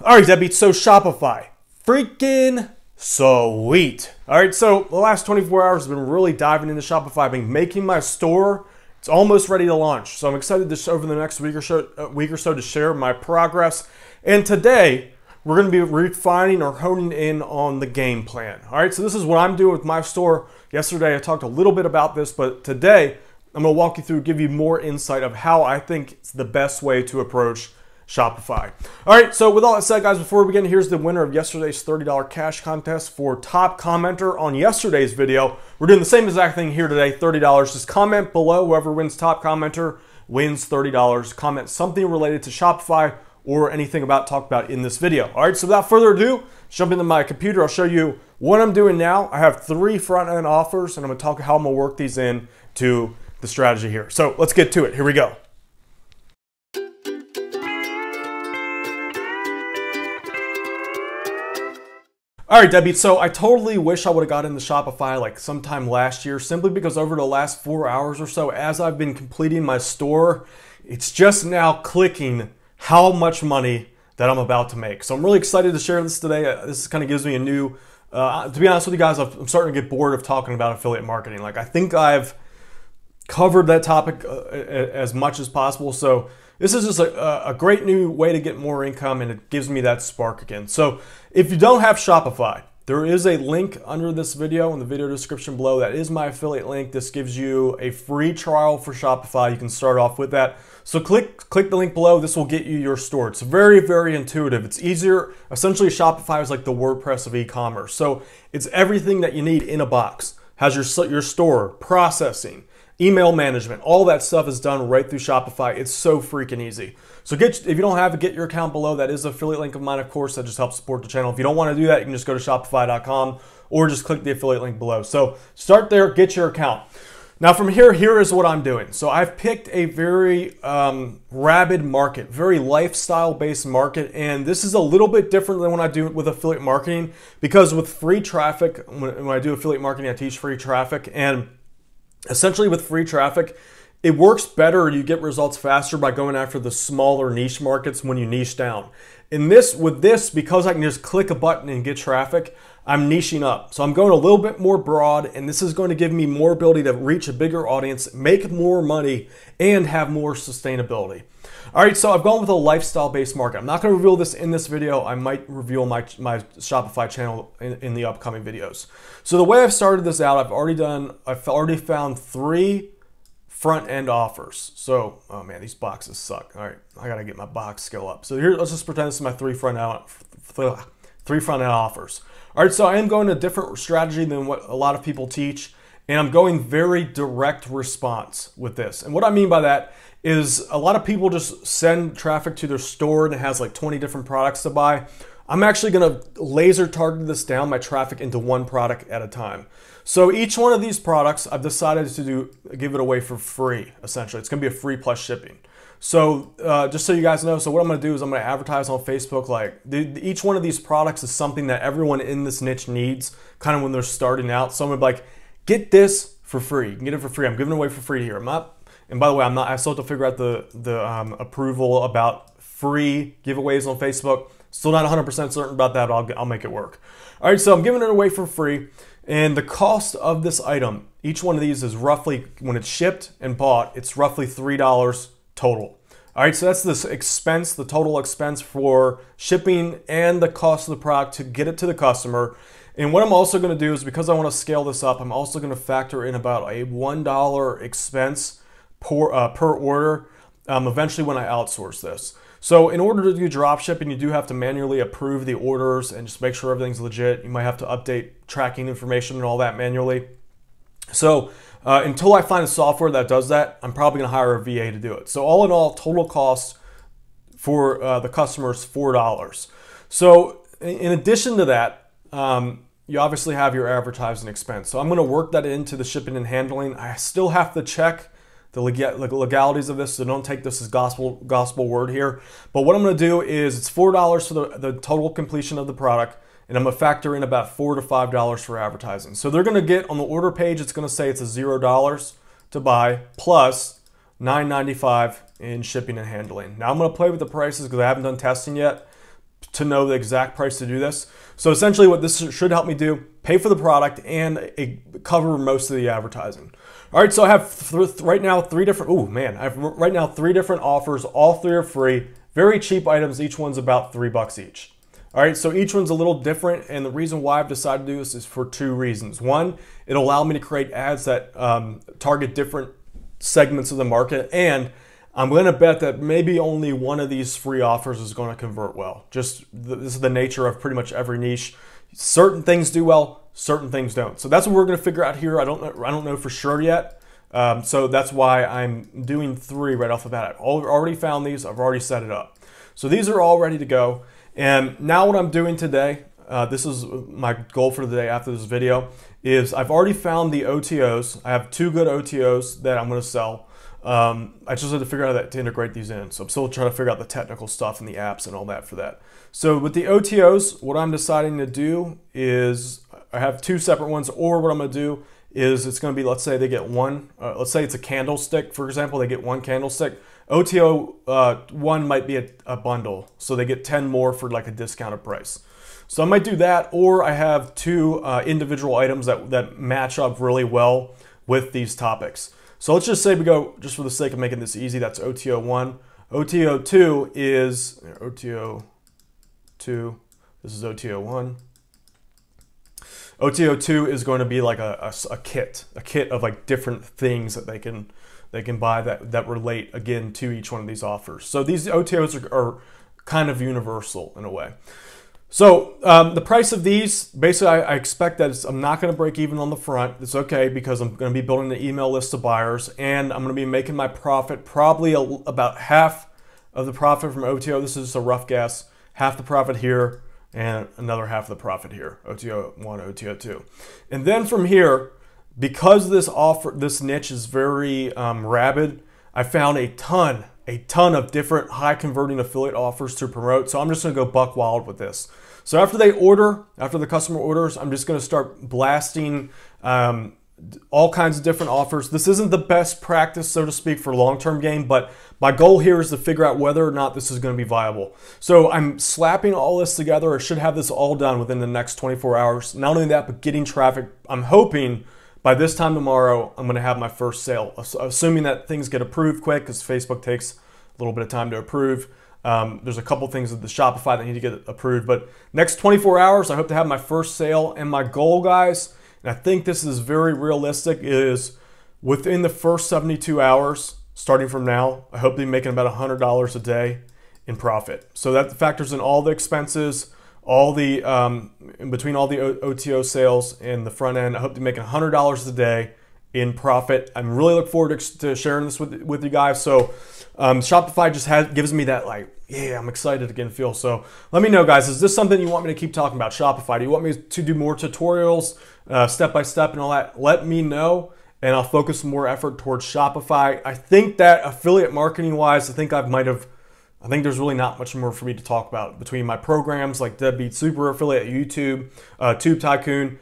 All right, Deadbeat, so Shopify. Freaking sweet. All right, so the last 24 hours have been really diving into Shopify. I've been making my store. It's almost ready to launch. So I'm excited to over the next week or so to share my progress. And today, we're going to be refining or honing in on the game plan. All right, so this is what I'm doing with my store. Yesterday, I talked a little bit about this, but today, I'm going to walk you through, give you more insight of how I think it's the best way to approach Shopify. All right, so with all that said, guys, before we begin, here's the winner of yesterday's $30 cash contest for top commenter on yesterday's video. We're doing the same exact thing here today, $30. Just comment below. Whoever wins top commenter wins $30. Comment something related to Shopify or anything talked about in this video. All right, so without further ado, jump into my computer. I'll show you what I'm doing now. I have 3 front-end offers, and I'm going to talk how I'm going to work these in to the strategy here. So let's get to it. Here we go. All right, Deadbeat, so I totally wish I would have got into Shopify like sometime last year, simply because over the last 4 hours or so, as I've been completing my store, it's just now clicking how much money that I'm about to make. So I'm really excited to share this today. This kind of gives me a new, to be honest with you guys, I'm starting to get bored of talking about affiliate marketing. Like, I think I've covered that topic as much as possible. So this is just a great new way to get more income, and it gives me that spark again. So if you don't have Shopify, there is a link under this video in the video description below. That is my affiliate link. This gives you a free trial for Shopify. You can start off with that. So click the link below. This will get you your store. It's very, very intuitive. It's easier. Essentially, Shopify is like the WordPress of e-commerce. So it's everything that you need in a box. Has your store, processing, email management, all that stuff is done right through Shopify. It's so freaking easy. So if you don't have it, get your account below. That is an affiliate link of mine, of course. That just helps support the channel. If you don't want to do that, you can just go to shopify.com or just click the affiliate link below. So start there, get your account. Now from here is what I'm doing. So I've picked a very rabid market, very lifestyle-based market, and this is a little bit different than when I do it with affiliate marketing, because with free traffic, when I do affiliate marketing, I teach free traffic, and essentially with free traffic, it works better, you get results faster by going after the smaller niche markets when you niche down. With this, because I can just click a button and get traffic, I'm niching up. So I'm going a little bit more broad, and this is going to give me more ability to reach a bigger audience, make more money, and have more sustainability. All right, so I've gone with a lifestyle-based market. I'm not going to reveal this in this video. I might reveal my Shopify channel in the upcoming videos. So the way I've started this out, I've already found 3 front-end offers. So, oh man, these boxes suck. All right, I gotta get my box skill up. So here, let's just pretend this is my 3 front-end offers. All right, so I am going a different strategy than what a lot of people teach, and I'm going very direct response with this. And what I mean by that is a lot of people just send traffic to their store and it has like 20 different products to buy. I'm actually gonna laser target this down, my traffic, into one product at a time. So each one of these products, I've decided to give it away for free, essentially. It's gonna be a free plus shipping. So just so you guys know, so what I'm gonna do is I'm gonna advertise on Facebook, like each one of these products is something that everyone in this niche needs, kind of when they're starting out. So I'm gonna be like, get this for free. You can get it for free. I'm giving it away for free here. And by the way, I still have to figure out the approval about free giveaways on Facebook. Still not 100% certain about that, but I'll make it work. All right, so I'm giving it away for free. And the cost of this item, each one of these is roughly, when it's shipped and bought, it's roughly $3 total. All right, so that's this expense, the total expense for shipping and the cost of the product to get it to the customer. And what I'm also gonna do is, because I wanna scale this up, I'm also gonna factor in about a $1 expense per order eventually when I outsource this. So in order to do drop shipping, you do have to manually approve the orders and just make sure everything's legit. You might have to update tracking information and all that manually. So until I find a software that does that, I'm probably gonna hire a VA to do it. So all in all, total cost for the customer is $4. So in addition to that, you obviously have your advertising expense. So I'm gonna work that into the shipping and handling. I still have to check the legalities of this, so don't take this as gospel word here. But what I'm gonna do is, it's $4 for the total completion of the product, and I'm gonna factor in about $4 to $5 for advertising. So they're gonna get, on the order page, it's gonna say it's a $0 to buy plus $9.95 in shipping and handling. Now I'm gonna play with the prices because I haven't done testing yet. to know the exact price to do this. So essentially what this should help me do, pay for the product and cover most of the advertising. All right, so I have right now three different offers. All three are free, very cheap items. Each one's about $3 each. All right, so each one's a little different, and the reason why I've decided to do this is for two reasons. One, it'll allow me to create ads that target different segments of the market, and I'm going to bet that maybe only one of these free offers is going to convert well. This is the nature of pretty much every niche. Certain things do well, certain things don't. So that's what we're going to figure out here. I don't know for sure yet. So that's why I'm doing three right off the bat. I've already found these. I've already set it up. So these are all ready to go. And now what I'm doing today, this is my goal for the day after this video, is I've already found the OTOs. I have two good OTOs that I'm going to sell. I just had to figure out how to integrate these in. So I'm still trying to figure out the technical stuff and the apps and all that for that. So with the OTOs, what I'm deciding to do is I have two separate ones, or what I'm going to do is it's going to be, let's say they get one, let's say it's a candlestick, for example, they get one candlestick. OTO one might be a bundle, so they get 10 more for like a discounted price. So I might do that, or I have two individual items that match up really well with these topics. So let's just say we go, just for the sake of making this easy, that's OTO 1. OTO 2 is, OTO 2, this is OTO 1. OTO 2 is going to be like a kit of like different things that they can buy that relate again to each one of these offers. So these OTOs are kind of universal in a way. So the price of these, basically I expect that I'm not going to break even on the front. It's okay because I'm going to be building the email list of buyers, and I'm going to be making my profit probably about half of the profit from OTO. This is just a rough guess. Half the profit here and another half of the profit here. OTO 1, OTO 2. And then from here, because this niche is very rabid, I found a ton of different high converting affiliate offers to promote. So I'm just going to go buck wild with this. So after the customer orders, I'm just going to start blasting all kinds of different offers. This isn't the best practice, so to speak, for long-term gain, but my goal here is to figure out whether or not this is going to be viable. So I'm slapping all this together. I should have this all done within the next 24 hours. Not only that, but getting traffic. I'm hoping by this time tomorrow, I'm going to have my first sale, assuming that things get approved quick, because Facebook takes a little bit of time to approve. There's a couple things with the Shopify that need to get approved, but next 24 hours, I hope to have my first sale. And my goal, guys, and I think this is very realistic, is within the first 72 hours, starting from now, I hope to be making about $100 a day in profit. So that factors in all the expenses, all the in between all the OTO sales and the front end. I hope to be making $100 a day in profit. I'm really looking forward to sharing this with you guys. So Shopify just gives me that, like, yeah, I'm excited again feel. So let me know, guys, is this something you want me to keep talking about, Shopify? Do you want me to do more tutorials, step by step and all that? Let me know, and I'll focus more effort towards Shopify. I think that affiliate marketing wise, I think there's really not much more for me to talk about between my programs like Deadbeat Super Affiliate, YouTube, Tube Tycoon.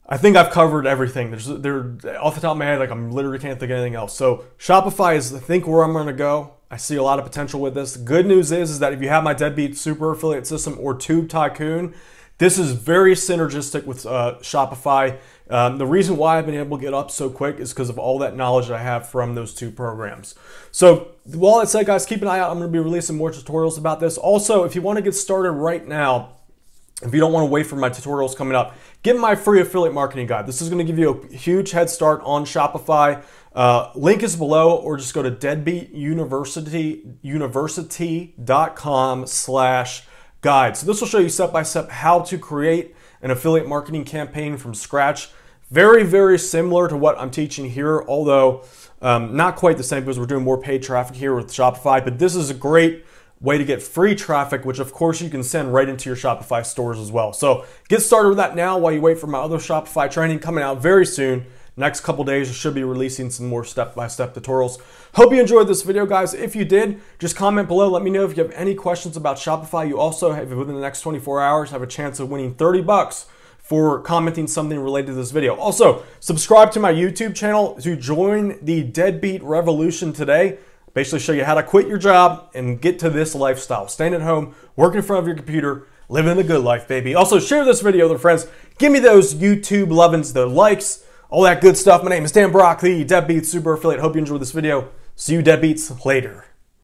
I think I've covered everything. Off the top of my head, like, I'm literally can't think of anything else. So Shopify is, I think, where I'm going to go. I see a lot of potential with this. The good news is that if you have my Deadbeat Super Affiliate System or Tube Tycoon, this is very synergistic with Shopify. The reason why I've been able to get up so quick is because of all that knowledge I have from those two programs. So with all that said, guys, keep an eye out. I'm going to be releasing more tutorials about this. Also, if you want to get started right now, if you don't want to wait for my tutorials coming up, get my free affiliate marketing guide. This is going to give you a huge head start on Shopify. Link is below, or just go to deadbeatuniversity.com/guide. So this will show you step by step how to create an affiliate marketing campaign from scratch. Very, very similar to what I'm teaching here, although not quite the same because we're doing more paid traffic here with Shopify. But this is a great way to get free traffic, which of course you can send right into your Shopify stores as well. So get started with that now while you wait for my other Shopify training coming out very soon. Next couple days, I should be releasing some more step-by-step tutorials. Hope you enjoyed this video, guys. If you did, just comment below. Let me know if you have any questions about Shopify. You also have, within the next 24 hours, have a chance of winning $30 for commenting something related to this video. Also, subscribe to my YouTube channel to join the Deadbeat Revolution today. Basically show you how to quit your job and get to this lifestyle. Staying at home, working in front of your computer, living the good life, baby. Also, share this video with your friends. Give me those YouTube lovin's, the likes, all that good stuff. My name is Dan Brock, the Deadbeat Super Affiliate. Hope you enjoyed this video. See you Deadbeats later.